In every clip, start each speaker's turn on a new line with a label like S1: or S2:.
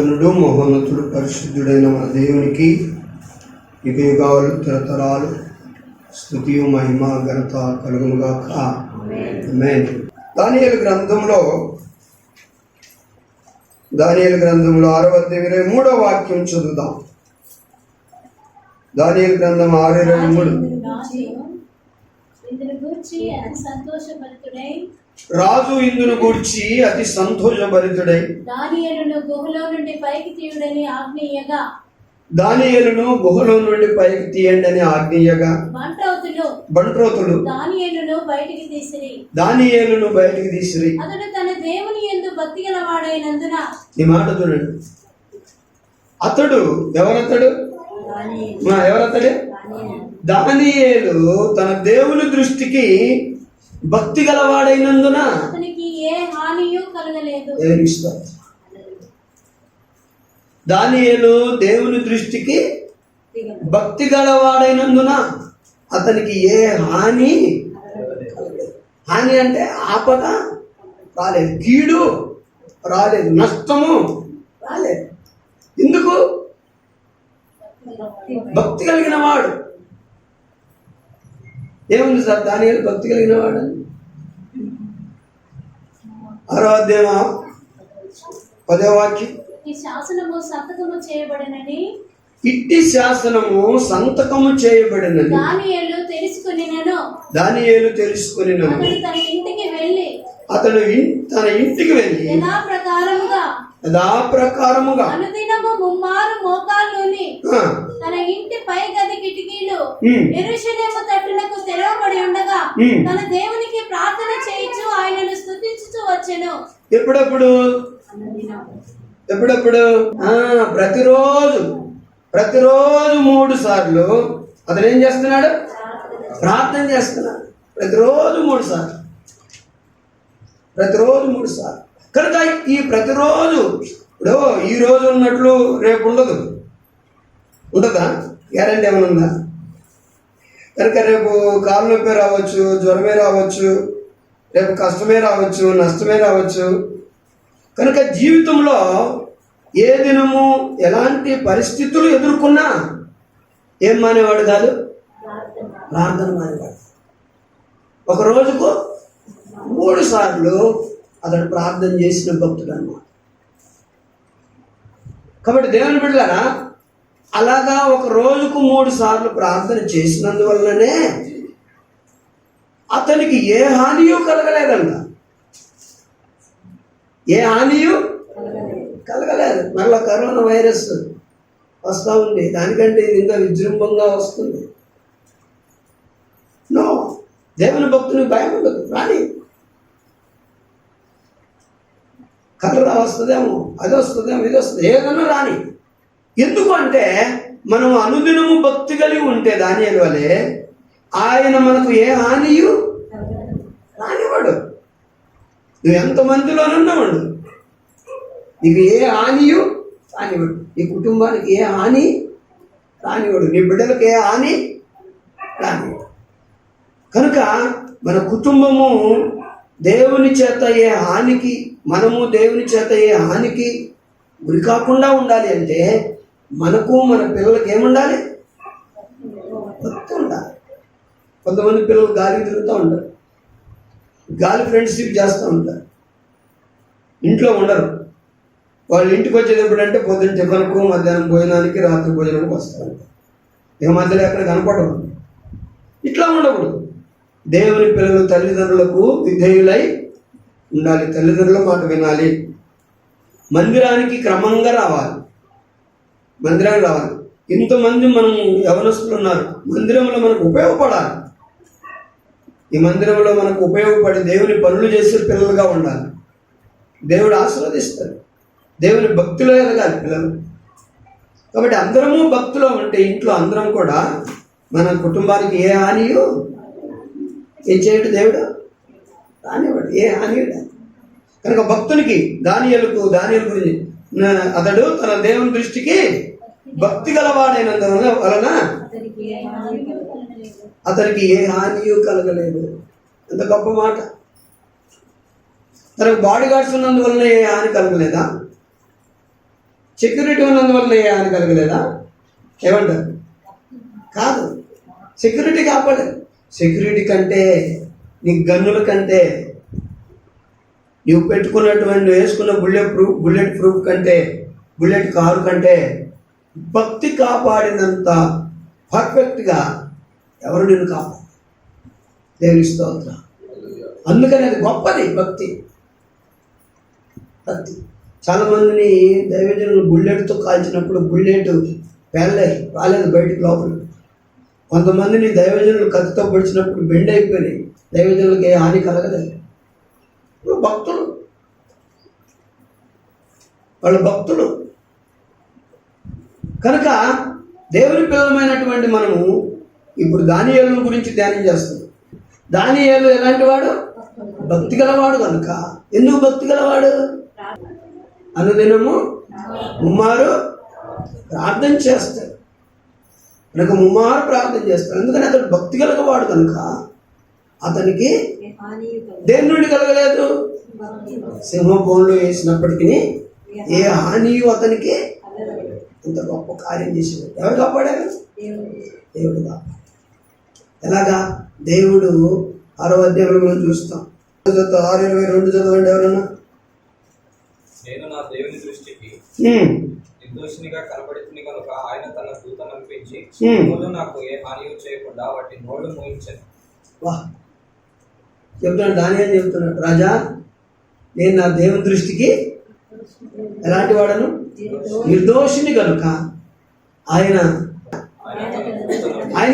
S1: మహాగణుడు మహోన్నతుడు పరిశుద్ధుడైన మన దేవునికి యుగయుగాలు తరతరాలు స్తుతియు మహిమ ఘనత కలుగునుగాక. ఆమేన్. దానియేలు గ్రంథంలో 6వ అధ్యాయం 23వ వాక్యం చదువుదాం. దానియేలు గ్రంథం 6:23. రాజు ఇందును గూర్చి అతి సంతోషభరితుడై
S2: దానియేలును గుహలో నుండి పైకి తీయండి అని ఆజ్ఞయగా బంట్రోతులు దానియేలును బయటికి తీసిరి. అతడు తన దేవుని యందు భక్తి గలవాడైనందున, ఈ మాట చూడండి, అతడు ఎవరతడు? దానియేలు తన దేవుని దృష్టికి భక్తి గలవాడైనందున అతనికి ఏ హానియు కలగలేదు. దానియేలు దేవుని దృష్టికి భక్తి గలవాడైనందున అతనికి ఏ హాని అంటే ఆపద రాలేదు, కీడు రాలేదు, నష్టము రాలేదు. ఎందుకు? భక్తి కలిగిన వాడు. ఏముంది సార్ దానియేలు భక్తి కలిగిన వాడు? 6వ అధ్యాయం 10వ వాక్యం. ఇట్టి శాసనము సంతకము చేయబడినని దానియేలు తెలుసుకొనినను. అతడు తన ఇంటికి వెళ్ళి యథాప్రకారముగా అనుదినము ముమ్మారు మోకాళ్ళుని తన ఇంటి పై గది కిటికీలు యెరూషలేము తట్టునకు తెరవబడి ఉండగా తన దేవునికి ప్రార్థన చేయించు ఆయనను స్తుతించుచు వచ్చెను. ఎప్పుడెప్పుడు ప్రతిరోజు 3 సార్లు అతను ఏం చేస్తున్నాడు? ప్రార్థన చేస్తున్నాడు. ప్రతిరోజు 3 సార్లు. కనుక ఈ ప్రతిరోజు ఇప్పుడు ఈ రోజు ఉన్నట్లు రేపు ఉండదా? గ్యారెంటీ ఏమైనా ఉందా? కనుక రేపు కాలు నొప్పి రావచ్చు, జ్వరమే రావచ్చు, రేపు కష్టమే రావచ్చు, నష్టమే రావచ్చు. కనుక జీవితంలో ఏ దినము ఎలాంటి పరిస్థితులు ఎదుర్కొన్నా ఏం మానేవాడు కాదు? ప్రార్థన మానేవాడు. ఒక రోజుకు 3 సార్లు అతడు ప్రార్థన చేసిన భక్తుడు అన్నమాట. కాబట్టి దేవుని బిడ్డలారా, అలాగా ఒక రోజుకు 3 సార్లు ప్రార్థన చేసినందువల్లనే అతనికి ఏ హానియు కలగలేదంట. ఏ హానియు కలగలేదు. మళ్ళా కరోనా వైరస్ వస్తూ ఉంది, దానికంటే ఇది ఇంకా విజృంభంగా వస్తుంది. నో, దేవుని భక్తునికి భయం ఉండదు. రాని కరోనా వస్తుందేమో, అది వస్తుందేమో, ఇది వస్తుంది, ఏదన్నా రాని. ఎందుకు అంటే మనం అనుదినము భక్తి కలిగి ఉంటే దానియేలు వలె ఆయన మనకు ఏ హానియు రానివాడు. నువ్వు ఎంతమందిలోనన్నా ఉండు, నీకు ఏ హానియు రానివాడు. నీ కుటుంబానికి ఏ హాని రానివాడు. నీ బిడ్డలకు ఏ హాని రానివాడు. కనుక మన కుటుంబము దేవుని చేత ఏ హానికి, మనము దేవుని చేత ఏ హానికి గురి కాకుండా ఉండాలి అంటే మనకు మన పిల్లలకి ఏముండాలి? భక్తి ఉండాలి. కొంతమంది పిల్లలు గాలికి తిరుగుతూ ఉంటారు, గాలి ఫ్రెండ్షిప్ చేస్తూ ఉంటారు, ఇంట్లో ఉండరు. వాళ్ళు ఇంటికి వచ్చేది ఎప్పుడంటే పొద్దున్న టిఫన్కు, మధ్యాహ్నం భోజనానికి, రాత్రి భోజనానికి వస్తారు. ఇక మధ్యలో ఎక్కడ కనపడరు. ఇట్లా ఉండకూడదు. దేవుని పిల్లలు తల్లిదండ్రులకు విధేయులై ఉండాలి, తల్లిదండ్రుల మాట వినాలి. మందిరానికి క్రమంగా రావాలి. ఇంతమంది మనం యవనస్తులు ఉన్నారు, మందిరంలో మనకు ఉపయోగపడాలి. ఈ మందిరంలో మనకు ఉపయోగపడి దేవుని పనులు చేసే పిల్లలుగా ఉండాలి. దేవుడు ఆశీర్వదిస్తాడు. దేవుని భక్తిలో ఎదగాలి పిల్లలు. కాబట్టి అందరము భక్తిలో ఉంటే ఇంట్లో అందరం కూడా మన కుటుంబానికి ఏ హానియో ఏం చేయడు దేవుడు రానివాడు. ఏ హాని లేదు. కనుక భక్తునికి దానియేలు గురించి అతడు తన దేవుని దృష్టికి భక్తి గలవాడైనందువలన అతనికి ఏ హానియు కలగలేదు. ఎంత గొప్ప మాట. తనకు బాడీ గార్డ్స్ ఉన్నందువలన ఏ హాని కలగలేదా? సెక్యూరిటీ ఉన్నందువల్ల ఏ హాని కలగలేదా? ఏమంటారు? కాదు, సెక్యూరిటీ కాపాడలేదు. సెక్యూరిటీ కంటే, నీ గన్నుల కంటే, నువ్వు పెట్టుకున్నటువంటి వేసుకున్న బుల్లెట్ ప్రూఫ్ కంటే, బుల్లెట్ కారు కంటే భక్తి కాపాడినంత పర్ఫెక్ట్గా ఎవరు నిన్ను కాపాడు? దేవుని స్తోత్రం. అందుకని అది గొప్పది భక్తి. భక్తి చాలా మందిని దైవజనులు బుల్లెట్తో కాల్చినప్పుడు బుల్లెట్ రాలేదు బయటికి లోపల. కొంతమందిని దైవజనులు కత్తితో పొడిచినప్పుడు బెండ్ అయిపోయినాయి, దైవజనులకు ఏ హాని కలగలేదు. భక్తులు, వాళ్ళ భక్తులు కనుక దేవుని పిల్లలమైనటువంటి మనము ఇప్పుడు దానియేలు గురించి ధ్యానం చేస్తున్నాం. దానియేలు ఎలాంటి వాడు? భక్తి గలవాడు. కనుక ఎందుకు భక్తి గలవాడు? అనుదినము ముమ్మారు ప్రార్థన చేస్తాడు. కనుక ముమ్మారు ప్రార్థన చేస్తాడు. ఎందుకని అతడు భక్తి గలవాడు కనుక అతనికి దేని నుండి కలగలేదు? సింహభూమిలో వేసినప్పటికీ ఏ హానియు అతనికి. ఇంత గొప్ప కార్యం చేసేవాడు. ఎవరు కాపాడారు? దేవుడు కాపాడు. ఎలాగా? దేవుడు 6వ అధ్యాయంలో మనం చూస్తాం. 6:22 చదవండి ఎవరన్నా.
S3: నేను నా దేవుని దృష్టికి నిర్దోషినిగా కనబడుతుంది కనుక ఆయన తన దూతను పంపించి నాకు ఏ హాని చేయకుండా వాటి నోళ్లు మూయించాను.
S2: వాహ్, చెప్తున్నాడు దానియేలు చెప్తున్నాడు, రాజా నేను నా దేవుని దృష్టికి ఎలాంటి వాడను? నిర్దోషిని కనుక ఆయన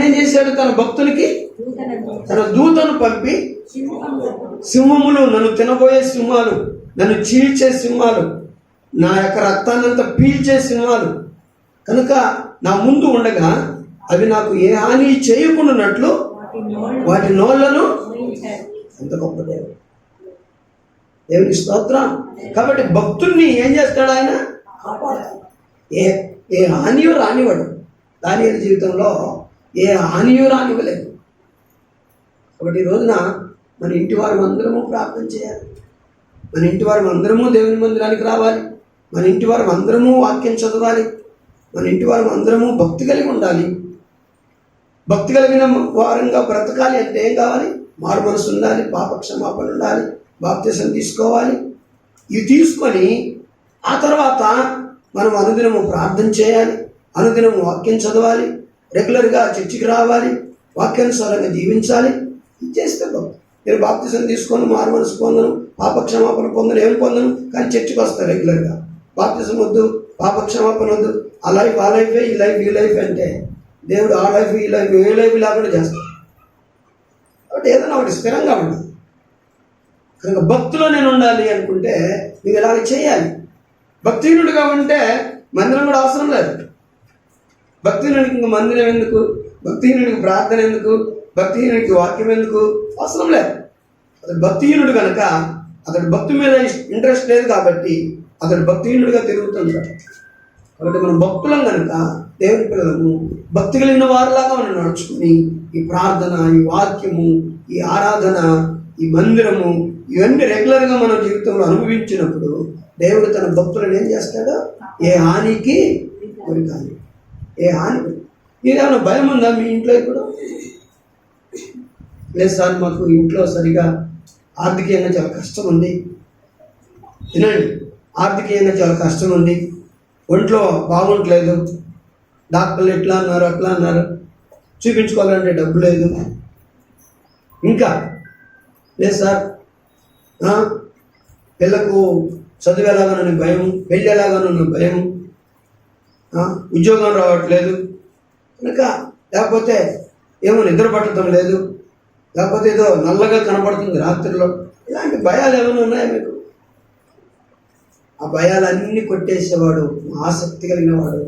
S2: ఏం చేశాడు? తన భక్తునికి తన దూతను పంపి సింహములు, నన్ను తినబోయే సింహాలు, నన్ను చీల్చే సింహాలు, నా యొక్క రక్తాన్నంతా పీల్చే సింహాలు కనుక నా ముందు ఉండగా అవి నాకు ఏ హాని చేయకుండానట్లు వాటి నోళ్లను. ఎంత గొప్ప దేవుడు! దేవుని స్తోత్రం. కాబట్టి భక్తుల్ని ఏం చేస్తాడు ఆయన? కాపాడాలి. ఏ హానియు రానివాడు. దానియేలు జీవితంలో ఏ హానియు రానివ్వలేదు. కాబట్టి ఈ రోజున మన ఇంటి వారు అందరము ప్రార్థన చేయాలి. మన ఇంటి వారు అందరము దేవుని మందిరానికి రావాలి. మన ఇంటి వారు అందరము వాక్యం చదవాలి. మన ఇంటి వారు అందరము భక్తి కలిగి ఉండాలి. భక్తి కలిగిన వారంగా బ్రతకాలి అంటే ఏం కావాలి? మారు మనసు ఉండాలి, పాప క్షమాపణ ఉండాలి, బాప్తిసం తీసుకోవాలి. ఇవి తీసుకొని ఆ తర్వాత మనం అనుదినము ప్రార్థన చేయాలి, అనుదినము వాక్యం చదవాలి, రెగ్యులర్గా చర్చికి రావాలి, వాక్యానుసారంగా జీవించాలి. ఇది చేస్తే భక్తి. నేను బాప్తిసం తీసుకొని మారు మనసు పొందను, పాప క్షమాపణ పొందను, ఏం పొందను, కానీ చర్చికి వస్తాను రెగ్యులర్గా. బాప్తిసం వద్దు, పాప క్షమాపణ వద్దు, ఆ లైఫ్ ఈ లైఫ్ అంటే దేవుడు ఆ లైఫ్ ఈ లైఫ్ ఏ లైఫ్ లేకుండా చేస్తాడు. కాబట్టి ఏదైనా ఒకటి స్థిరంగా ఉండాలి. కనుక భక్తిలో నేను ఉండాలి అనుకుంటే నువ్వు ఇలాగ చేయాలి. భక్తిహీనుడిగా ఉంటే మందిరం కూడా అవసరం లేదు. భక్తిహీనుడికి ఇంక మందిరం ఎందుకు? భక్తిహీనుడికి ప్రార్థన ఎందుకు? భక్తిహీనుడికి వాక్యం ఎందుకు? అవసరం లేదు. అతడు భక్తిహీనుడు కనుక అతడు భక్తి మీద ఇంట్రెస్ట్ లేదు కాబట్టి అతడు భక్తిహీనుడిగా తిరుగుతుంటాడు. కాబట్టి మనం భక్తులం కనుక దేవుని పిల్లలను భక్తి కలిగిన వారిలాగా మనం నడుచుకుని ఈ ప్రార్థన, ఈ వాక్యము, ఈ ఆరాధన, ఈ మందిరము ఇవన్నీ రెగ్యులర్గా మన జీవితంలో అనుభవించినప్పుడు దేవుడు తన భక్తులను ఏం చేస్తాడు? ఏ హానికి గురి కాదు. ఏ హాని. మీరేమైనా భయం ఉందా మీ ఇంట్లో? ఇప్పుడు లేదు సార్, మాకు ఇంట్లో సరిగా ఆర్థికంగా చాలా కష్టం ఉంది. వినండి, ఆర్థికంగా చాలా కష్టం ఉంది, ఒంట్లో బాగుంటలేదు, డాక్టర్లు ఎట్లా అన్నారు అట్లా అన్నారు, చూపించుకోవాలంటే డబ్బు లేదు. ఇంకా లేదు సార్, పిల్లకు చదువు ఎలాగానని భయం, పెళ్ళి ఎలాగానని భయం, ఉద్యోగం రావట్లేదు, ఇంకా లేకపోతే ఏమో నిద్ర పట్టడం లేదు, లేకపోతే ఏదో నల్లగా కనపడుతుంది రాత్రిలో. ఇలాంటి భయాలు ఏమైనా ఉన్నాయా మీకు? ఆ భయాలన్నీ కొట్టేసేవాడు, ఆసక్తి కలిగిన వాడు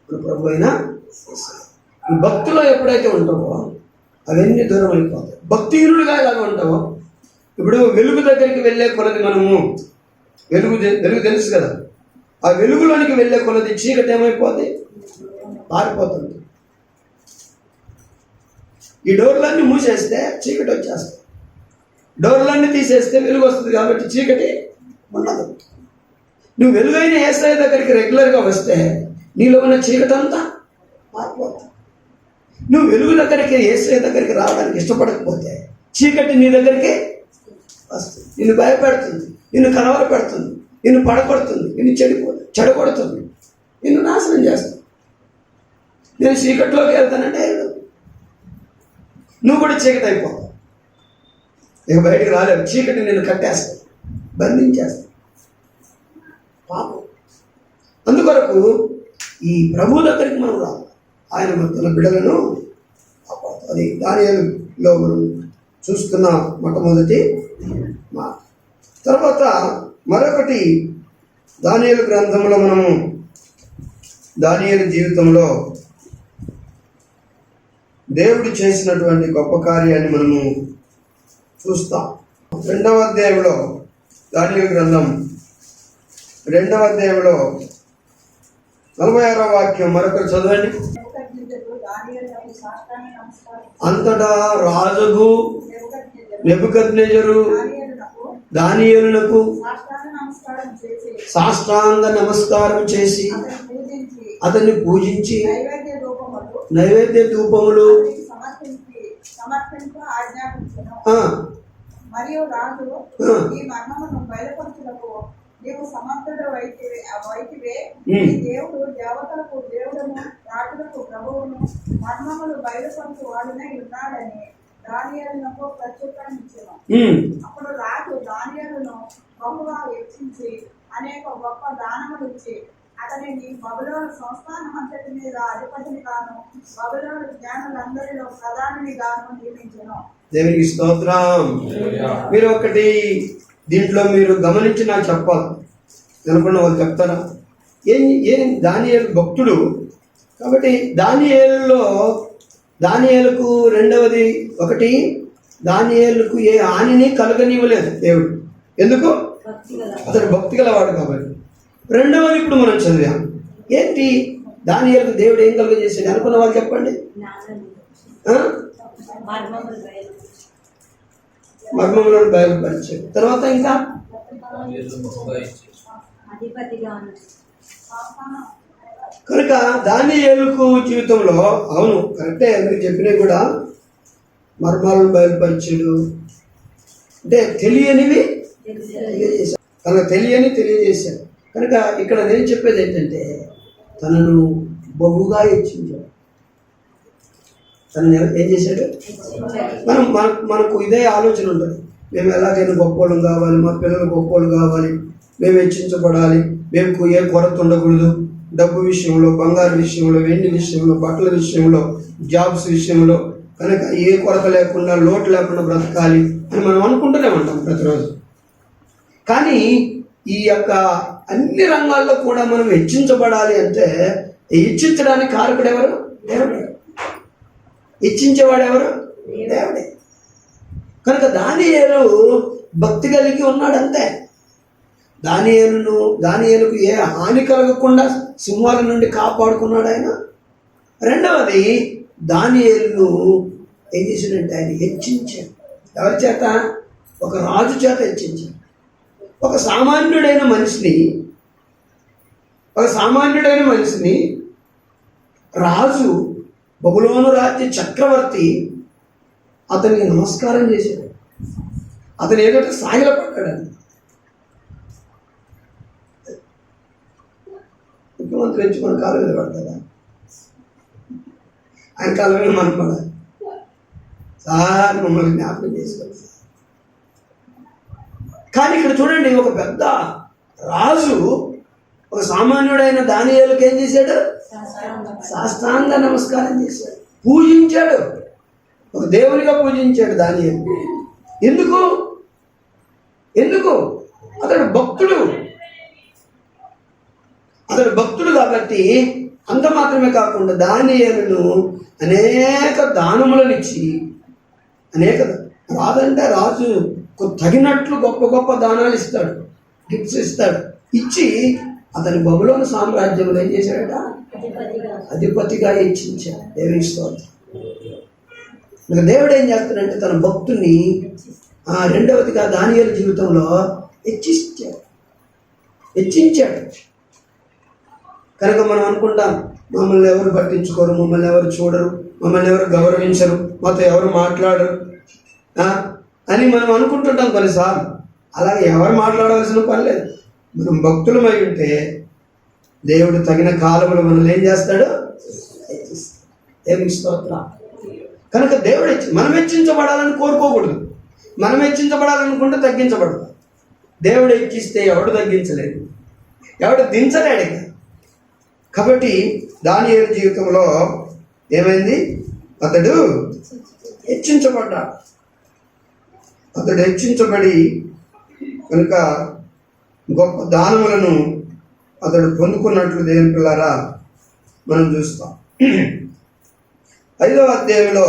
S2: మన ప్రభు అయినా. ఈ భక్తిలో ఎప్పుడైతే ఉంటావో అవన్నీ దూరం అయిపోతాయి. భక్తిహీనుడిగా ఎలాగ ఉంటావో, ఇప్పుడు వెలుగు దగ్గరికి వెళ్ళే కొలది మనము వెలుగు తెలుసు కదా, ఆ వెలుగులోనికి వెళ్ళే కొలది చీకటి ఏమైపోతుంది? పారిపోతుంది. ఈ డోర్లన్నీ మూసేస్తే చీకటి వచ్చేస్తుంది, డోర్లన్నీ తీసేస్తే వెలుగు వస్తుంది. కాబట్టి చీకటి ఉండదు. నువ్వు వెలుగైన యేసయ్య దగ్గరికి రెగ్యులర్గా వస్తే నీలో ఉన్న చీకటి అంతా మారిపోతుంది. నువ్వు వెలుగు దగ్గరికి యేసయ్య దగ్గరికి రావడానికి ఇష్టపడకపోతే చీకటి నీ దగ్గరికి వస్తుంది, నిన్ను భయపెడుతుంది, నిన్ను కలవరపెడుతుంది, నిన్ను పడగొడుతుంది, నిన్ను చెడగొడుతుంది, నిన్ను నాశనం చేస్తుంది. నేను చీకటిలోకి వెళ్తానంటే వెళ్ళు, నువ్వు కూడా చీకటి అయిపోతావు. ఇక బయటికి రాలేవు. చీకటి నిన్ను కట్టేస్తావు, బంధించేస్తావు. పాపం. అందుకొరకు ఈ ప్రభు దగ్గరికి మనం రావాలి. ఆయన తన బిడ్డలను కాపాడుతాడు. అది దానియేలులో మనం చూస్తున్న మొట్టమొదటి మాట. తర్వాత మరొకటి దానియేలు గ్రంథంలో మనము దానియేలు జీవితంలో దేవుడు చేసినటువంటి గొప్ప కార్యాన్ని మనము చూస్తాం. 2వ అధ్యాయంలో దానియేలు గ్రంథం 2వ అధ్యాయంలో 46వ వాక్యం మరొకరు చదవండి. అంతటా రాజుకు నెబుకద్నెజరు దానియేలునకు సాష్టాంగ నమస్కారం చేసి అతన్ని పూజించి నైవేద్య ధూపములు
S4: మరియు రాజు ఈ మర్మమును బయలుపరచుటకు నీవు సమర్థుడు వైతివే. దేవుడు దేవతలకు దేవుడును రాజులకు ప్రభువును మర్మములు బయలుపరచు వాడునే ఉన్నాడని దానియేలునకు ప్రత్యుత్తరం ఇచ్చెను. అప్పుడు రాజు దానియేలును బహుగా హెచ్చించి అనేక గొప్ప దానములు ఇచ్చి అతనిని బబులోను సంస్థానం అంతటి మీద అధిపతిని గాను బబులోను జ్ఞానులందరిలో ప్రధానిని గాను నియమించెను.
S2: దేవునికి స్తోత్రం. మీరు ఒకటి దీంట్లో మీరు గమనించి నాకు చెప్పాలి అనుకున్న వాళ్ళు చెప్తారా? ఏం దానియేలు భక్తుడు కాబట్టి దానియేలుకు రెండవది ఒకటి, దానియేలుకు ఏ హానిని కలగనివ్వలేదు దేవుడు. ఎందుకు? అతడు భక్తి గలవాడు కాబట్టి. రెండవది ఇప్పుడు మనం చదివాం. ఏంటి దానియేలుకు దేవుడు ఏం కలుగజేసాడు అనుకున్న వాళ్ళు చెప్పండి. మర్మములను బయలుపరిచాడు. తర్వాత ఇంకా కనుక దానియేలుకు జీవితంలో అవును కరెక్టే మీరు చెప్పినవి కూడా మర్మాలను బయలుపరిచాడు. అంటే తెలియనివి తెలియజేశాడు, తనకు తెలియజేశాడు. కనుక ఇక్కడ నేను చెప్పేది ఏంటంటే తనను బహుగా హెచ్చించాడు. తనని ఏం చేశాడు? మనకు ఇదే ఆలోచన ఉంటుంది. మేము ఎలాగైనా గొప్పోళ్ళం కావాలి, మా పిల్లలు గొప్పోళ్ళు కావాలి, మేము హెచ్చించబడాలి, మేము ఏ కొరత ఉండకూడదు, డబ్బు విషయంలో, బంగారు విషయంలో, వెండి విషయంలో, బట్టల విషయంలో, జాబ్స్ విషయంలో. కనుక ఏ కొరత లేకుండా, లోటు లేకుండా బ్రతకాలి అని మనం అనుకుంటూనే ఉంటాం ప్రతిరోజు. కానీ ఈ యొక్క అన్ని రంగాల్లో కూడా మనం హెచ్చించబడాలి అంటే హెచ్చించడానికి కారకుడు ఎవరు? దేవుడే. హెచ్చించేవాడు ఎవరు? దేవుడే. కనుక దానియేలు భక్తి కలిగి ఉన్నాడంతే. దానియేలుకు ఏ హాని కలగకుండా సింహాల నుండి కాపాడుకున్నాడు ఆయన. రెండవది దానియేలును ఏం చేశాడంటే ఆయన హెచ్చించాడు. ఎవరి చేత? ఒక రాజు చేత హెచ్చించాడు. ఒక సామాన్యుడైన మనిషిని రాజు, బబులోను రాజ్య చక్రవర్తి అతనికి నమస్కారం చేశాడు. అతను ఏదైతే సాగిలపడ్డాడని. ముఖ్యమంత్రి వచ్చి మన కాళ్ళ మీద పడతాడా? ఆయన కాళ్ళ మీద మనం పడాలి. సార్ మమ్మల్ని జ్ఞాపకం చేసుకోవాలి. కానీ ఇక్కడ చూడండి, ఒక పెద్ద రాజు ఒక సామాన్యుడైన దానియేలుకు ఏం చేశాడు? సాష్టాంగ నమస్కారం చేశాడు, పూజించాడు, ఒక దేవునిగా పూజించాడు దానియేలు. ఎందుకు? అతడు భక్తుడు కాబట్టి. అంత మాత్రమే కాకుండా దానియేలును అనేక దానములను ఇచ్చి, రాదంటే రాజు తగినట్లు గొప్ప గొప్ప దానాలు ఇస్తాడు, గిఫ్ట్స్ ఇస్తాడు. ఇచ్చి అతని బబులోను సామ్రాజ్యంలో ఏం చేశాడట? అధిపతిగా హెచ్చించాడు. దేవుని స్తోత్రం. దేవుడు ఏం చేస్తాడంటే తన భక్తుని రెండవదిగా దానియేలు జీవితంలో హెచ్చిస్తాడు. హెచ్చించాడు. కనుక మనం అనుకుంటాం, మమ్మల్ని ఎవరు పట్టించుకోరు, మమ్మల్ని ఎవరు చూడరు, మమ్మల్ని ఎవరు గౌరవించరు, మాతో ఎవరు మాట్లాడరు అని మనం అనుకుంటుంటాం కొన్నిసార్లు. అలాగే ఎవరు మాట్లాడవలసిన పని లేదు. మనం భక్తులమై ఉంటే దేవుడు తగిన కాలంలో మనల్ని ఏం చేస్తాడు? దేవునికి స్తోత్రం. కనుక దేవుడు మనం హెచ్చించబడాలని కోరుకోకూడదు. మనం హెచ్చించబడాలనుకుంటే తగ్గించబడదు. దేవుడు హెచ్చిస్తే ఎవడు తగ్గించలేడు, ఎవడు దించలేడు. కాబట్టి దానియేలు జీవితంలో ఏమైంది? అతడు హెచ్చించబడ్డాడు. అతడు హెచ్చించబడి కనుక గొప్ప దానములను అతడు పొందుకున్నట్లు దేవుని పిల్లారా మనం చూస్తాం. 5వ అధ్యాయంలో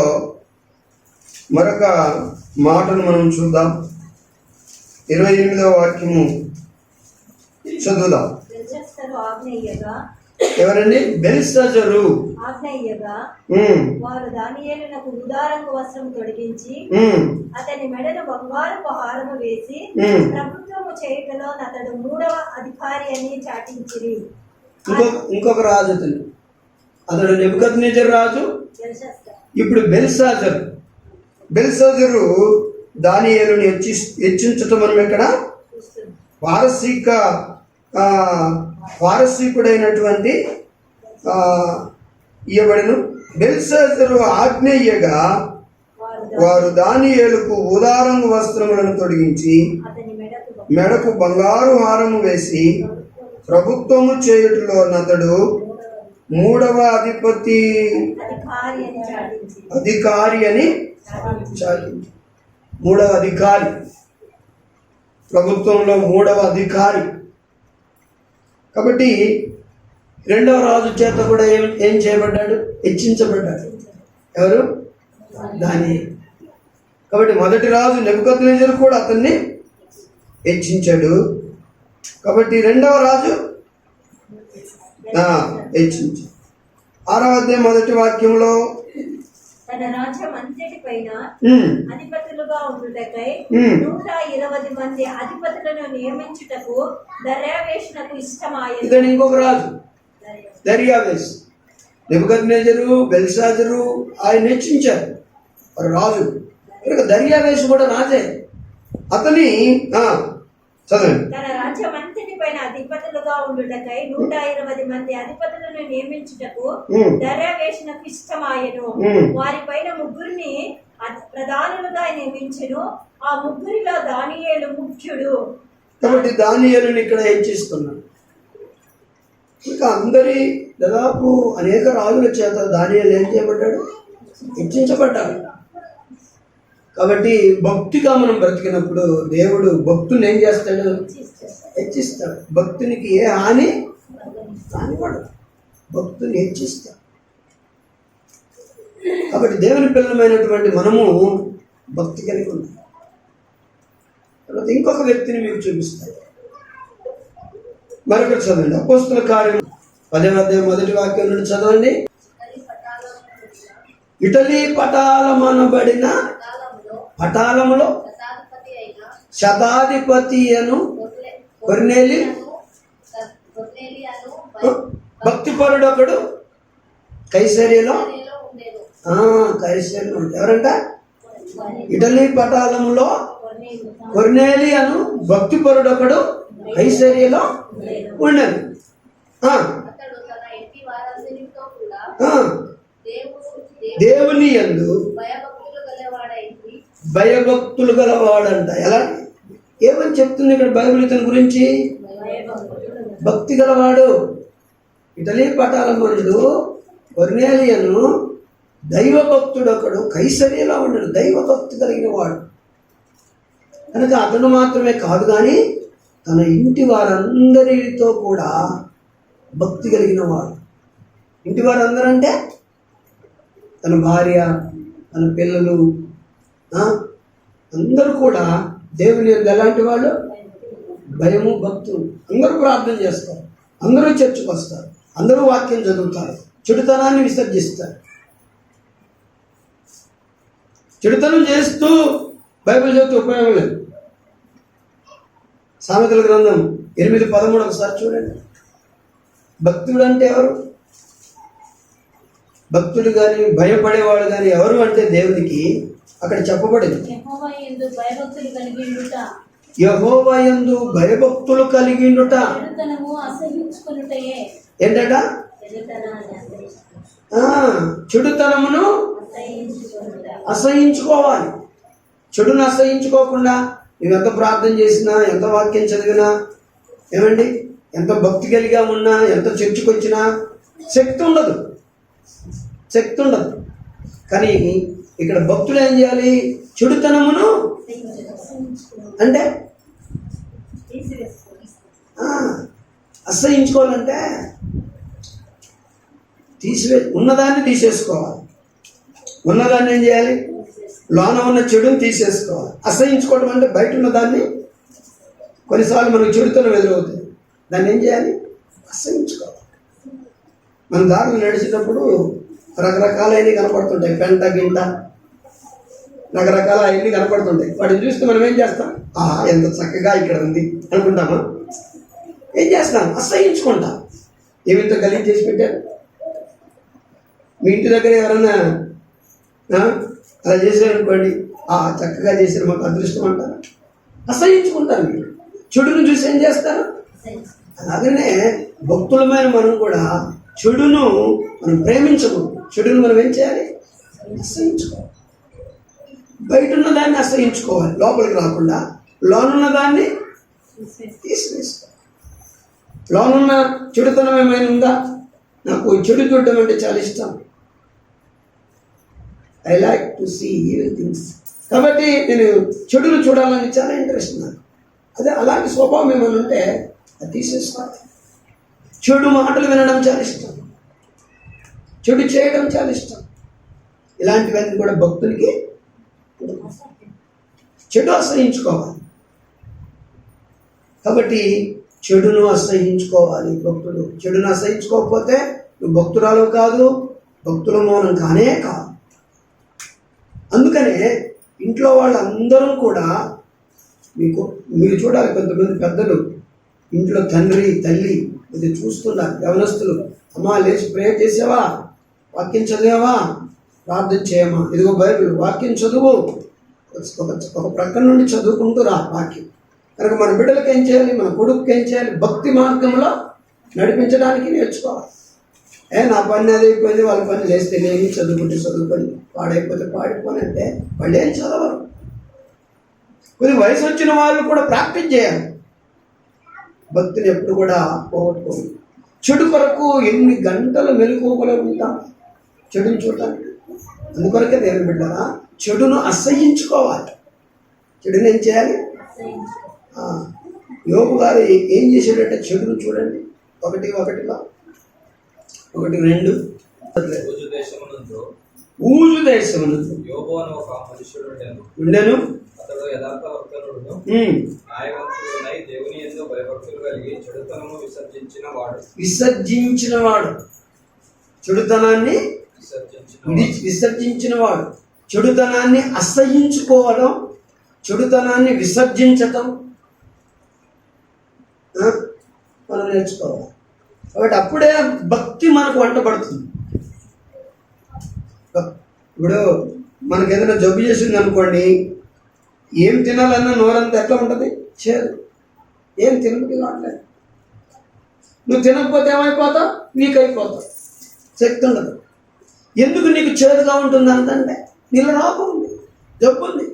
S2: మరొక మాటను మనం చూద్దాం. 28వ వాక్యము చదువుదాం. ఎవరండి? బెల్షస్సరు
S5: ఆజ్ఞయ్యగా వారు దానియేలునకు ఉదారంగు వస్త్రము తొడిగించి అతని మెడను బంగారపు హారము వేసి ప్రభుత్వము చేయుటలో అతడు 3వ అధికారి అని చాటించిరి.
S2: ఇంకొక రాజు అతడు నెబుకద్నెజరు రాజు. ఇప్పుడు బెల్షస్సరు దానియేలుని హెచ్చించటం మనం ఇక్కడ పారసీకుడైనటువంటి ఇయ్యబడిను. బెల్షస్సరు ఆజ్ఞయ్యగా వారు దానియేలుకు ఉదారంగు వస్త్రములను తొడిగించి మెడకు బంగారు హారము వేసి ప్రభుత్వము చేయుటలో అతడు 3వ అధికారి అని చాటించి. 3వ అధికారి, ప్రభుత్వంలో 3వ అధికారి. కాబట్టి 2వ రాజు చేత కూడా ఏం చేయబడ్డాడు? హెచ్చించబడ్డాడు. ఎవరు? దానియేలు. కాబట్టి మొదటి రాజు నెబుకద్నెజరు కూడా అతన్ని హెచ్చించాడు. కాబట్టి 2వ రాజు హెచ్చించాడు. 6వ అధ్యాయం మొదటి వాక్యంలో
S5: తన రాజ్యం అంతటిపైన అధిపతులుగా ఉండుటకై 120 మంది అధిపతులను నియమించుటకు దర్యావేషునకు ఇష్టమాయెను.
S2: ఇతడు ఇంకొక రాజు, దర్యావేషు. నెబుకద్నెజరు, బెల్షస్సరు ఆయన హెచ్చించారు రాజు. దర్యావేషు కూడా రాజే. అతని చదవండి.
S5: తన రాజ్యం అంతటిపైన అధిపతులుగా ఉండుటకై 120 మంది అధిపతులను నియమించుటకు దర్యావేషునకు ఇష్టమాయెను. వారిపైన 3 ప్రధానులుగా నియమించెను. ఆ 3 దానియేలు ముఖ్యుడు.
S2: కాబట్టి దానియేలుని ఇక్కడ హెచ్చిస్తున్నాడు. ఇంకా అందరి దాదాపు అనేక రాజుల చేత దానియేలు ఏం చేయబడ్డాడు? హెచ్చించబడ్డాడు. కాబట్టి భక్తిగా మనం బ్రతికినప్పుడు దేవుడు భక్తుని ఏం చేస్తాడు? హెచ్చిస్తాడు. భక్తునికి ఏ హాని కానివాడు, భక్తుని హెచ్చిస్తాడు. కాబట్టి దేవుని పిల్లలమైనటువంటి మనము భక్తి కలిగి ఉన్నాం. తర్వాత ఇంకొక వ్యక్తిని మీకు చూపిస్తాడు. మరొకటి చదవండి. అపోస్తల కార్యం 10వ అధ్యాయం మొదటి వాక్యం నుండి చదవండి. ఇటలీ పటాలమనబడిన పటాలములో శతాధిపతి అను కొర్నేలి భక్తిపరుడు ఒకడు కైసరియలో ఎవరంట? ఇటలీ పటాలములో కొర్నేలి అను భక్తిపరుడు ఒకడు కైసరియలో ఉండను. దేవుని యందు భయభక్తులు గలవాడంట. ఎలా? ఏమని చెప్తుంది ఇక్కడ బైబిల్ ఇతని గురించి? భక్తి గలవాడు. ఇటలీ పటాలమనుడు కొర్నేలియను దైవభక్తుడు ఒకడు కైసరియలో ఉండడు. దైవభక్తి కలిగిన వాడు కనుక అతను మాత్రమే కాదు, కానీ తన ఇంటి వారందరితో కూడా భక్తి కలిగిన వాడు. ఇంటి వారందరంటే తన భార్య, తన పిల్లలు, అందరూ కూడా దేవుని ఎలాంటి వాళ్ళు? భయము, భక్తులు. అందరూ ప్రార్థన చేస్తారు, అందరూ చర్చకు వస్తారు, అందరూ వాక్యం చదువుతారు, చెడుతనాన్ని విసర్జిస్తారు. చెడుతనం చేస్తూ బైబిల్ చదివితే ఉపయోగం లేదు. సామెతల గ్రంథం 8:13 ఒకసారి చూడండి. భక్తుడు అంటే ఎవరు? భక్తుడు కానీ భయపడేవాడు కానీ ఎవరు అంటే దేవునికి అక్కడ చెప్పబడింది.
S5: యెహోవా యందు భయభక్తులు కలిగి ఉండుట,
S2: యెహోవా యందు భయభక్తులు కలిగి ఉండుట.
S5: చెడుతనము అసహించుకొనుటయే.
S2: ఏంటట?
S5: చెడుతనాన్ని
S2: చెడుతనమును
S5: అసహించుకొనుట.
S2: అసహించుకోవాలి. చెడును అసహించుకోకుండా నువ్వు ఎంత ప్రార్థన చేసినా, ఎంత వాక్యం చదివినా, ఏమండి, ఎంత భక్తి కలిగా ఉన్నా, ఎంత చర్చకు వచ్చినా శక్తి ఉండదు. కానీ ఇక్కడ భక్తులు ఏం చేయాలి? చెడుతనమును అంటే అసహించుకోవాలంటే ఉన్నదాన్ని తీసేసుకోవాలి. ఉన్నదాన్ని ఏం చేయాలి? లోన ఉన్న చెడుని తీసేసుకోవాలి. అసహించుకోవడం అంటే బయట ఉన్నదాన్ని, కొన్నిసార్లు మనకు చెడుతనం ఎదురవుతుంది, దాన్ని ఏం చేయాలి? అసహించుకోవాలి. మన దారులు నడిచేటప్పుడు రకరకాలైనవి కనపడుతుంటాయి, పెంట గింట రకరకాల అవన్నీ కనపడుతుంటాయి. వాటిని చూస్తే మనం ఏం చేస్తాం? ఎంత చక్కగా ఇక్కడ ఉంది అనుకుంటామా? ఏం చేస్తాం? అసహించుకుంటాం. ఏమింతో గలీజ్ చేసి పెట్టారు. మీ ఇంటి దగ్గర ఎవరన్నా అలా చేశారనుకోండి, చక్కగా చేశారు, మాకు అదృష్టం అంటారు. అసహించుకుంటారు. మీరు చెడును చూసి ఏం చేస్తారు? అలాగనే భక్తులమైన మనం కూడా చెడును మనం ప్రేమించకూడదు. చెడును మనం ఏం చేయాలి? అసహించుకోవాలి. బయట ఉన్న దాన్ని అసహించుకోవాలి, లోపలికి రాకుండా. లోనున్న దాన్ని తీసివేసుకోవాలి. లోనున్న చెడుతనం ఏమైనా ఉందా? నాకు చెడు చూడడం అంటే చాలా ఇష్టం. I like to see evil things. కాబట్టి నేను చెడును చూడాలని చాలా ఇంట్రెస్ట్ నాకు. అదే అలాంటి స్వభావం ఏమైనా ఉంటే అది తీసేసుకోవాలి. చెడు మాటలు వినడం చాలా ఇష్టం, చెడు చేయడం చాలా ఇష్టం. ఇలాంటివన్నీ కూడా భక్తులకి చెడు అసహించుకోవాలి. కాబట్టి చెడును అసహించుకోవాలి భక్తుడు. చెడును అసహించుకోకపోతే నువ్వు భక్తురాలు కాదు, భక్తుల మౌనం కానే కాదు. అందుకనే ఇంట్లో వాళ్ళందరూ కూడా మీరు చూడాలి. కొంతమంది పెద్దలు ఇంట్లో తండ్రి తల్లి ఇది చూస్తున్నారు. యవనస్తులు, అమ్మా లేచి ప్రేయర్ చేసావా, వాక్యం చదివావా, ప్రార్థన చేయమా, ఇదిగో బైబిల్ వాక్యం చదువు, ఒక ప్రక్కన నుండి చదువుకుంటూ రా వాక్యం. కనుక మన బిడ్డలకు ఏం చేయాలి? మన కొడుకుకి ఏం చేయాలి? భక్తి మార్గంలో నడిపించడానికి నేర్చుకోవాలి. నా పని అదైపోయింది, వాళ్ళ పని లేస్తే లేని, చదువుకొని పాడైపోతే పాడిపోని అంటే వాళ్ళు ఏం చదవరు. కొద్ది వయసు వచ్చిన వాళ్ళు కూడా ప్రాక్టీస్ చేయాలి. భక్తిని ఎప్పుడు కూడా పోగొట్టుకోవాలి. చెడు కొరకు ఎన్ని గంటలు మెలకువలో ఉంటాం చెడుని చూడటానికి. అందుకొరకే దేవుని బిడ్డరా చెడును అసహించుకోవాలి. చెడుని ఏం చేయాలి? యోబు గారు ఏం చేశాడంటే చెడును చూడండి. 1:1 1:2 ఊజు దేశమునందు
S3: యోబు అను ఒక మనుష్యుడు
S2: ఉండెను.
S3: అతడు యథార్థవర్తనుడును, న్యాయవంతుడై దేవుని యందు భయభక్తులు కలిగి చెడుతనము విసర్జించిన వాడు. చెడుతనాన్ని
S2: విసర్జించిన వాడు. చెడుతనాన్ని అసహించుకోవడం, చెడుతనాన్ని విసర్జించటం మనం నేర్చుకోవాలి. కాబట్టి అప్పుడే భక్తి మనకు వంటపడుతుంది. ఇప్పుడు మనకు ఏదైనా జబ్బు చేసింది అనుకోండి, ఏం తినాలన్నా నోరంతా ఎట్లా ఉంటుంది? చేదు. ఏం తినబుద్ధి కావట్లేదు. నువ్వు తినకపోతే ఏమైపోతావు? వీక్ అయిపోతావు, శక్తి ఉండదు. ఎందుకు నీకు చేదుగా ఉంటుంది అంతంటే నీళ్ళ రోగం ఉంది, జబ్బు ఉంది.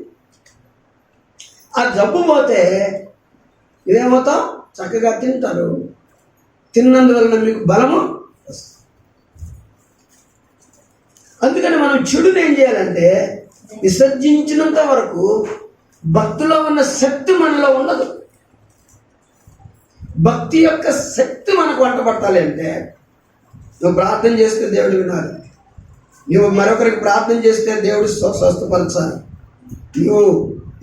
S2: ఆ జబ్బు పోతే ఇదేమవుతావు? చక్కగా తింటారు. తిన్నందువలన మీకు బలము వస్తుంది. అందుకని మనం చెడుని ఏం చేయాలంటే విసర్జించినంత వరకు భక్తిలో ఉన్న శక్తి మనలో ఉండదు. భక్తి యొక్క శక్తి మనకు వంటపడాలి అంటే నువ్వు ప్రార్థన చేస్తే దేవుడు వినాలి, నువ్వు మరొకరికి ప్రార్థన చేస్తే దేవుడు స్వస్థపరచాలి, నువ్వు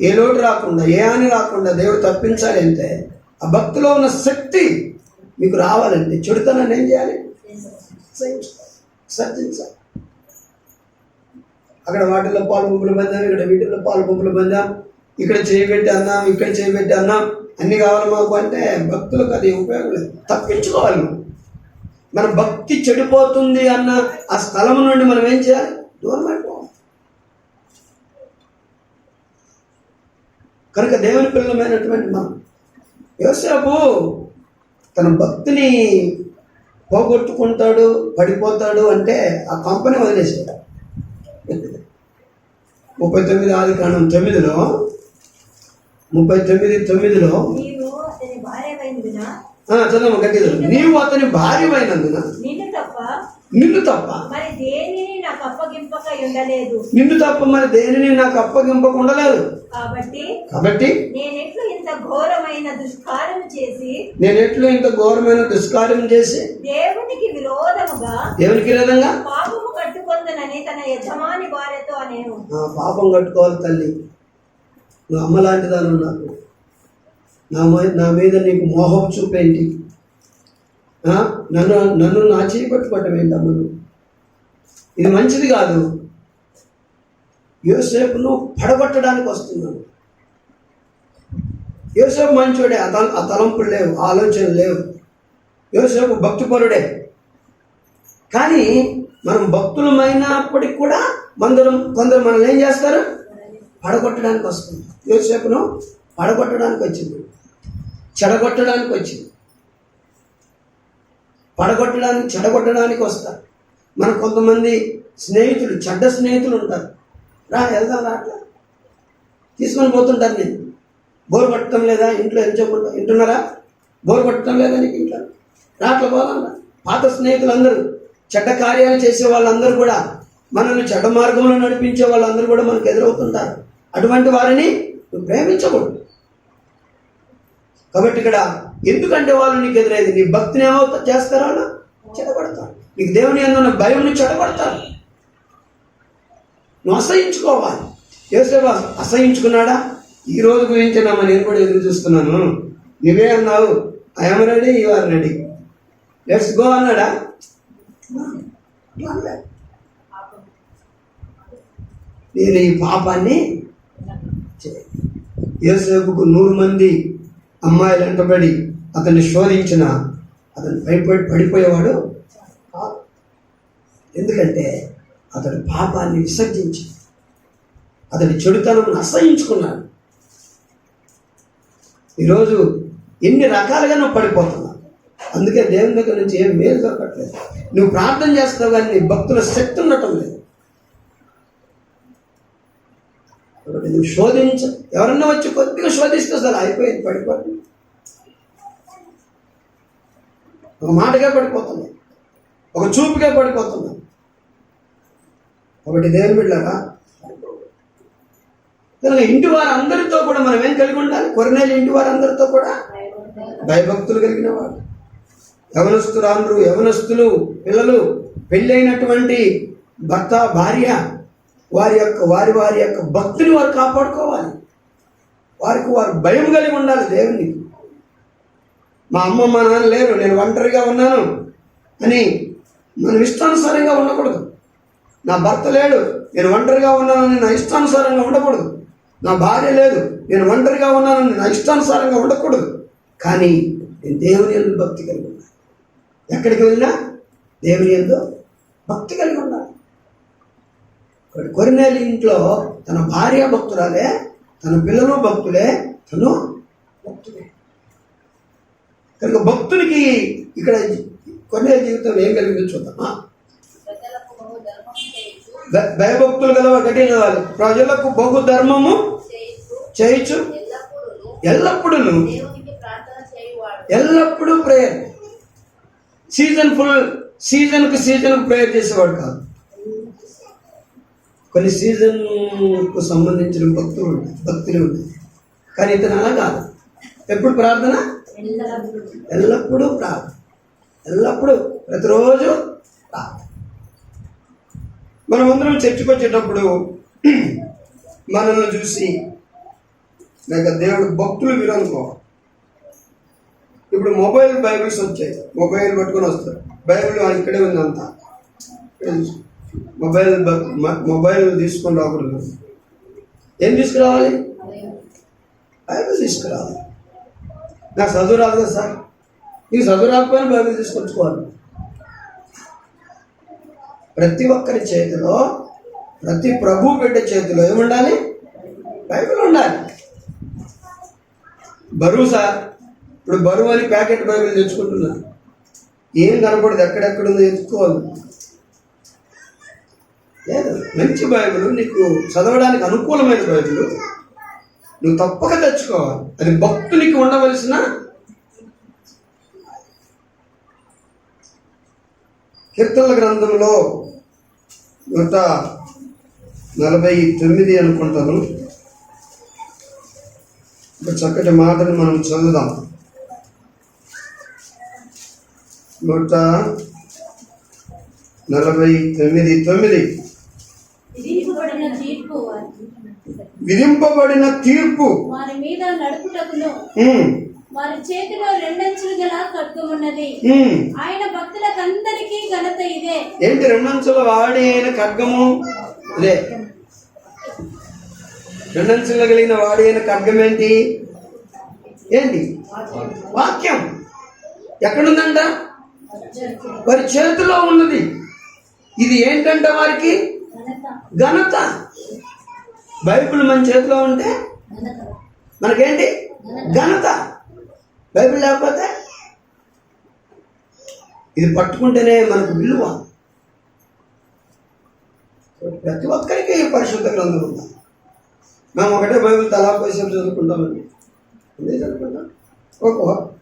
S2: ఏ లోటు రాకుండా ఏ హాని రాకుండా దేవుడు తప్పించాలి అంటే ఆ భక్తిలో ఉన్న శక్తి మీకు రావాలంటే చెడుతనాన్ని ఏం చేయాలి? సర్జించాలి. అక్కడ వాటిల్లో పాలు పంపులు పొందాం, ఇక్కడ వీటిల్లో పాలు పంపులు పొందాం, ఇక్కడ చేయబెట్టి అన్నాం, ఇక్కడ చేయబెట్టి అన్నాం, అన్ని కావాలి మాకు అంటే భక్తులకు అది ఉపయోగం లేదు. తప్పించుకోవాలి. మన భక్తి చెడిపోతుంది అన్న ఆ స్థలం నుండి మనం ఏం చేయాలి? దూరం అయిపోవాలి. కనుక దేవుని పిల్లలమైనటువంటి మనం యోసేపు తన భక్తిని పోగొట్టుకుంటాడు, పడిపోతాడు అంటే ఆ కంపెనీ వదిలేసాడు. 39 ఆదికాండం 9లో 39:9
S5: నీవు అతని భార్యవైనందున
S2: చదవమ్మ గట్టిగా. నీవు అతని భార్యమైనందున నిన్ను తప్ప
S5: మరి దేనిని నాకు అప్పగింపక ఉండలేదు.
S2: నిన్ను తప్ప మరి దేనిని నాకు అప్పగింపకుండా లేదు. కాబట్టి
S5: నేనెట్లు ఇంత ఘోరమైన దుష్కార్యం చేసి దేవునికి విరోధంగా పాపము కట్టుకొందనని తన యజమాని భార్యతో అనేను.
S2: పాపం కట్టుకోవాలి తల్లి, నువ్వు అమ్మలాంటి దాని నాకు నా మీద నీకు మోహం చూపేంటి? నన్ను నా చేయి పట్టుకోవటం ఏంటమ్మ? ఇది మంచిది కాదు. యోసేపును పడగొట్టడానికి వస్తున్నాను. యోసేపు మంచోడే, ఆ తలంపులు లేవు, ఆలోచనలు లేవు. యోసేపు భక్తిపరుడే. కానీ మనం భక్తులమైనప్పటికి కూడా కొందరు మనల్ని ఏం చేస్తారు? పడగొట్టడానికి వస్తుంది. యోసేపును పడగొట్టడానికి వచ్చింది, చెడగొట్టడానికి వచ్చింది. చెడగొట్టడానికి వస్తారు. మన కొంతమంది స్నేహితులు, చెడ్డ స్నేహితులు ఉంటారు. వెళ్దాం అట్లా తీసుకొని పోతుంటారు. నేను బోరు కొట్టడం లేదా ఇంట్లో ఎంచుకుంటా వింటున్నారా? బోరు కొట్టడం లేదా నీకు ఇంట్లో? అట్లా పోదాం. పాత స్నేహితులందరూ, చెడ్డ కార్యాలు చేసే వాళ్ళందరూ కూడా, మనల్ని చెడ్డ మార్గంలో నడిపించే వాళ్ళందరూ కూడా మనకు ఎదురవుతుంటారు. అటువంటి వారిని నువ్వు ప్రేమించకూడదు. కాబట్టి ఇక్కడ ఎందుకంటే వాళ్ళు నీకు ఎదురైంది, నీ భక్తిని ఏమవుతా చేస్తారో వాళ్ళు చెడగొడతారు. నీకు దేవుని యందు భయం నుంచి చెడగొడతారు. నువ్వు అసహించుకోవాలి. యోసేపు అసహించుకున్నాడా? ఈ రోజు గురించి నేను కూడా ఎదురు చూస్తున్నాను. నువ్వే అన్నావు, I'm ready, you are ready, let's go అన్నాడా? నేను ఈ పాపాన్ని యోసేపుకు 100 మంది అమ్మాయిలు వెంటబడి అతన్ని శోధించిన అతను పడిపోయేవాడు కాదు. ఎందుకంటే అతడు పాపాన్ని విసర్జించి అతడి చెడుతనం అసహించుకున్నాడు. ఈరోజు ఎన్ని రకాలుగా నువ్వు పడిపోతున్నావు. అందుకే దేవుని దగ్గర నుంచి ఏం మేలు దొరకట్లేదు. నువ్వు ప్రార్థన చేస్తావు కానీ నీ భక్తుల శక్తి ఉండటం లేదు. కాబట్టి నువ్వు శోధించు. ఎవరన్నా వచ్చి కొద్దిగా శోధిస్తే అసలు అయిపోయింది, పడిపోతుంది. ఒక మాటగా పడిపోతున్నావు, ఒక చూపుగా పడిపోతున్నావు. కాబట్టి దేవుని బిడ్డలారా, కనుక ఇంటి వారందరితో కూడా మనం ఏం కలిగి ఉండాలి? కొర్నేలి ఇంటి వారందరితో కూడా భయభక్తులు కలిగిన వారు. యవనస్తులు, పిల్లలు, పెళ్ళైనటువంటి భర్త, భార్య, వారి యొక్క భక్తిని వారు కాపాడుకోవాలి. వారు భయం కలిగి ఉండాలి దేవునికి. మా అమ్మ మా నాన్న లేరు, నేను ఒంటరిగా ఉన్నాను అని మనం ఇష్టానుసారంగా ఉండకూడదు. నా భర్త లేడు, నేను ఒంటరిగా ఉన్నానని నా ఇష్టానుసారంగా ఉండకూడదు. నా భార్య లేదు, నేను ఒంటరిగా ఉన్నానని నా ఇష్టానుసారంగా ఉండకూడదు. కానీ నేను దేవుని యందు భక్తి కలిగి ఉండాలి. ఎక్కడికి వెళ్ళినా దేవుని యందు భక్తి కలిగి ఉండాలి. కొర్నేలి ఇంట్లో తన భార్య భక్తురాలే, తన పిల్లలు భక్తులే, తను భక్తులే. కనుక భక్తునికి ఇక్కడ కొర్నేలి జీవితంలో ఏం కలిగిందో చూద్దామా? భయభక్తులు గలవ గట్టి చదవాలి. ప్రజలకు బహుధర్మము చేయొచ్చు, ఎల్లప్పుడూ ప్రేయర్. సీజన్కు ప్రేయర్ చేసేవాడు కాదు. కొన్ని సీజన్కు సంబంధించిన భక్తులు ఉంటాయి. కానీ ఇతను అలా కాదు. ఎప్పుడు ప్రార్థన? ఎల్లప్పుడూ ప్రార్థన, ఎల్లప్పుడూ, ప్రతిరోజు ప్రార్థన. మనమందరం చర్చకు వచ్చేటప్పుడు మనల్ని చూసి లేక దేవుడు భక్తులు విరనుకోవాలి. ఇప్పుడు మొబైల్ బైబిల్స్ వచ్చాయి, మొబైల్ పట్టుకొని వస్తారు. బైబిల్ ఇక్కడే ఉంది అంతా. మొబైల్ తీసుకొని రాకూడదు. ఏం తీసుకురావాలి? బైబిల్ తీసుకురావాలి. నాకు చదువు రాదు కదా సార్, నీకు చదువు రాకపోయినా బైబిల్ తీసుకొచ్చుకోవాలి. ప్రతి ఒక్కరి చేతిలో, ప్రతి ప్రభు బిడ్డ చేతిలో ఏముండాలి? బైబిల్ ఉండాలి. బరువు సార్, ఇప్పుడు బరువు అని ప్యాకెట్ బైబిల్ తెచ్చుకుంటున్నారు, ఏం కనపడదు, ఎక్కడెక్కడుందో ఎత్తుకోవాలి. లేదు, మంచి బైబిల్, నీకు చదవడానికి అనుకూలమైన బైబిల్ నువ్వు తప్పక తెచ్చుకోవాలి. అది భక్తునికి ఉండవలసిన కీర్తనల గ్రంథంలో 149 అనుకుంటాను. ఒక చక్కటి మాటను మనం చదువుదాం. 149:9 విధింపబడిన తీర్పు
S6: వారి మీద నడుపుటకును వారి చేతిలో రెండంచులు గల ఖడ్గమున్నది. ఆయన భక్తులకందరికీ ఘనత ఇదే.
S2: ఏంటి రెండంచుల వాడి అయిన ఖడ్గము? ఇదే రెండంచులు కలిగిన వాడి అయిన ఖడ్గం ఏంటి? ఏంటి? వాక్యం. ఎక్కడుందంట? వారి చేతిలో ఉన్నది. ఇది ఏంటంట వారికి? ఘనత. బైబిల్ మన చేతిలో ఉంటే మనకేంటి? ఘనత. బైబిల్ లేకపోతే ఇది పట్టుకుంటేనే మనకు విలువ. ప్రతి ఒక్కరికి పరిశుద్ధ గ్రంథం ఉండాలి. మేము ఒకటే బైబిల్ తలా కోసం చదువుకుంటామండి, అదే చదువుకుంటాం.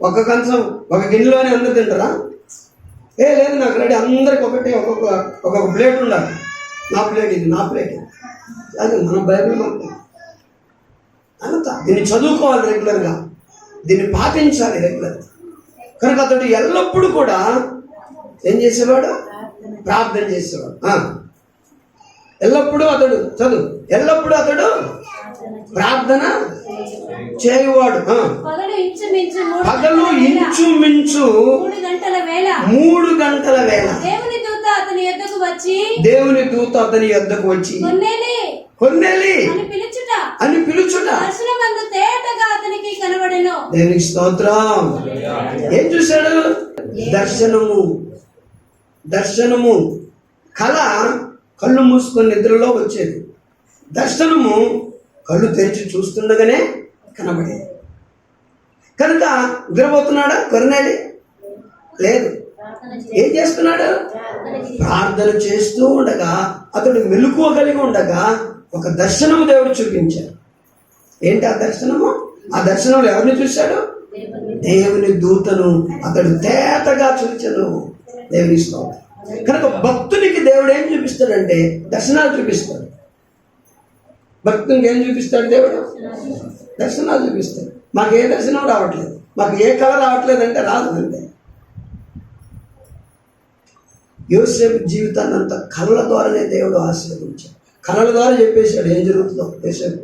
S2: ఒక కంచం ఒక గిన్నెలోనే అందరూ తింటారా? లేదు, నాకు రెడీ అందరికి ఒకటే ఒక్కొక్క ప్లేట్ ఉండాలి. నా ప్లేట్ ఇది, నా ప్లేట్ ఇది. అది మన బైబిల్ మనకు అంత. దీన్ని చదువుకోవాలి రెగ్యులర్గా, దీన్ని పాటించాలి రెగ్యులర్గా. కనుక అతడు ఎల్లప్పుడూ కూడా ఏం చేసేవాడు? ప్రార్థన చేసేవాడు. ఎల్లప్పుడూ అతడు ఎల్లప్పుడూ అతడు ప్రార్థన చేయువాడు. పగలు ఇంచుమించు 3 గంటల వేళ
S6: దేవుని దూత అతని యొద్దకు వచ్చి
S2: కొన్నేలి అని పిలుచుట
S6: అతనికి కనబడెను.
S2: దేవునికి స్తోత్రం. ఏం చూశాడు? దర్శనము. కళ కళ్ళు మూసుకొని నిద్రలో వచ్చేది. దర్శనము కళ్ళు తెరిచి చూస్తుండగానే కనబడేది. కనుక నిద్రపోతున్నాడా కొర్నేలి? లేదు. ఏం చేస్తున్నాడు? ప్రార్థన చేస్తూ ఉండగా, అతడు మెలకువ కలిగి ఉండగా ఒక దర్శనము దేవుడు చూపించాడు. ఏంటి ఆ దర్శనము? ఆ దర్శనంలో ఎవరిని చూశాడు? దేవుని దూతను అతడు తేటగా చూచాను. దేవుని స్తోత్రం. కనుక భక్తునికి దేవుడు ఏం చూపిస్తాడంటే దర్శనాలు చూపిస్తాడు. భక్తునికి ఏం చూపిస్తాడు దేవుడు? దర్శనాలు చూపిస్తాడు. మాకు ఏ దర్శనం రావట్లేదు, మాకు ఏ కళ రావట్లేదు అంటే రాదు. అంటే యోసేపు జీవితాన్ని అంతా కళల ద్వారానే దేవుడు ఆశీర్వదించాడు. కళల ద్వారా చెప్పేశాడు ఏం జరుగుతుందో. యోసేపు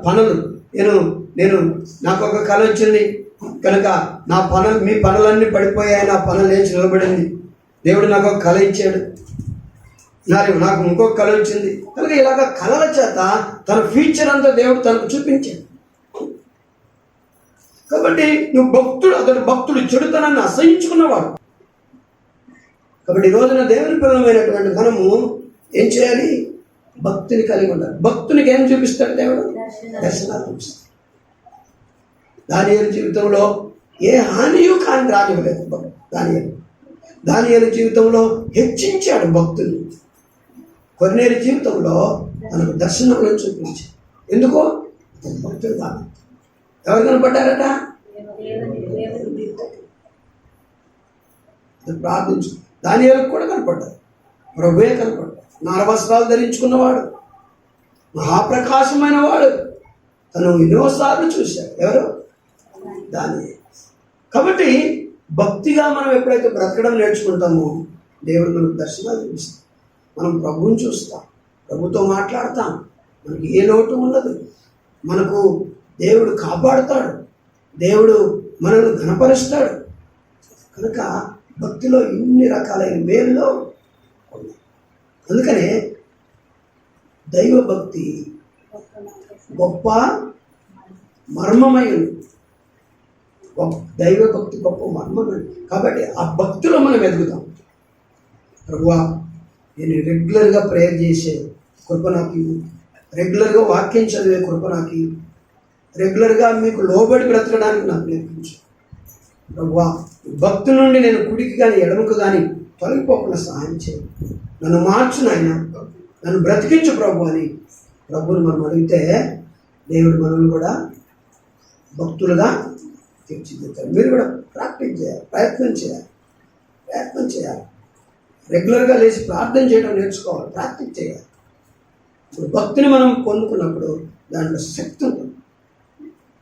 S2: పనులు నేను నాకు ఒక కళ వచ్చింది కనుక నా మీ పనులన్నీ పడిపోయాయి, నా పనులు లేచి నిలబడింది. దేవుడు నాకు ఒక కళ ఇచ్చాడు, నాకు ఇంకొక కళ వచ్చింది కనుక ఇలాగ కళల చేత తన ఫ్యూచర్ అంతా దేవుడు తనకు చూపించాడు. కాబట్టి అతడు భక్తుడు చెడుతనాన్ని అసహించుకున్నవాడు. కాబట్టి ఈ రోజున దేవుని పిల్లలమైనటువంటి మనము ఏం చేయాలి? భక్తిని కలిగి ఉండాలి. భక్తునికి ఏం చూపిస్తాడు దేవుడు? దర్శనాలు చూపిస్తాడు. దానియేలు జీవితంలో ఏ హానియు కాని రానివ్వలేదు. దానియేలు జీవితంలో హెచ్చించాడు భక్తుని. కొర్నేలి జీవితంలో మనకు దర్శనంలో చూపించాడు. ఎందుకో? భక్తులు కాదు. ఎవరు కనపడ్డారట? ప్రార్థించు. దానియేలుకు కూడా కనపడ్డారు, ప్రభువే కనపడ్డాడు. నారవస్త్రాలు ధరించుకున్నవాడు, మహాప్రకాశమైన వాడు. తను ఎన్నోసార్లు చూశాడు. ఎవరు? దానియేలు. కాబట్టి భక్తిగా మనం ఎప్పుడైతే బ్రతకడం నేర్చుకుంటామో దేవుడు మనకు దర్శనాలు చూపిస్తాం. మనం ప్రభువుని చూస్తాం, ప్రభుతో మాట్లాడతాం, మనకి ఏ లోటు ఉండదు. మనకు దేవుడు కాపాడుతాడు, దేవుడు మనల్ని ఘనపరుస్తాడు. కనుక భక్తిలో ఇన్ని రకాలైన మేలులో ఉన్నాయి. అందుకనే దైవ భక్తి గొప్ప మర్మమై ఉంది. దైవ భక్తి గొప్ప మర్మమై. కాబట్టి ఆ భక్తిలో మనం ఎదుగుతాం. ప్రభువా, నేను రెగ్యులర్గా ప్రేయర్ చేసే కృప నాకు ఇవ్వు, రెగ్యులర్గా వాక్యం చదివే కృప నాకు ఇవ్వు, రెగ్యులర్గా మీకు లోబడి బ్రతకడానికి నాకు నేర్పించు. ప్రభువా, భక్తి నుండి నేను కుడికి కానీ ఎడమకు కానీ తొలగిపోకుండా సహాయం చేయి. నన్ను మార్చు నాయన, నన్ను బ్రతికించు ప్రభు అని ప్రభువుని మనం అడిగితే దేవుడు మనల్ని కూడా భక్తులుగా తీర్చిదిద్దారు. మీరు కూడా ప్రాక్టీస్ చేయాలి, ప్రయత్నం చేయాలి. రెగ్యులర్గా లేచి ప్రార్థన చేయడం నేర్చుకోవాలి, ప్రాక్టీస్ చేయాలి. ఇప్పుడు భక్తిని మనం పొందుకున్నప్పుడు దాంట్లో శక్తి ఉంటుంది.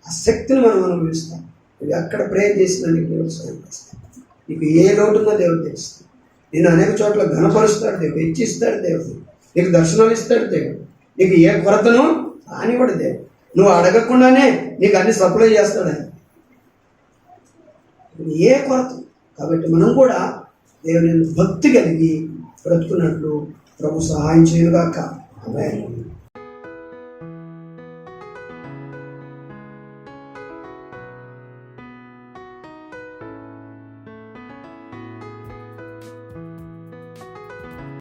S2: ఆ శక్తిని మనం అనుభవిస్తాం. నువ్వు ఎక్కడ ప్రేయర్ చేసినా నీకు దేవుడు సహాయం చేస్తాడు. నీకు ఏ లోటున్నా దేవుడు తెలుస్తాడు. నేను అనేక చోట్ల ఘనపరుస్తాడు దేవుడు, హెచ్చిస్తాడు దేవుడు, నీకు దర్శనాలు ఇస్తాడు దేవుడు, నీకు ఏ కొరతను రానివ్వడు దేవుడు. నువ్వు అడగకుండానే నీకు అన్ని సప్లై చేస్తాడు ఆయన, ఏ కొరత. కాబట్టి మనం కూడా దేవుని భక్తి కలిగి బ్రతుకున్నట్లు ప్రభు సహాయం చేయనుగాక. ఆమేన్.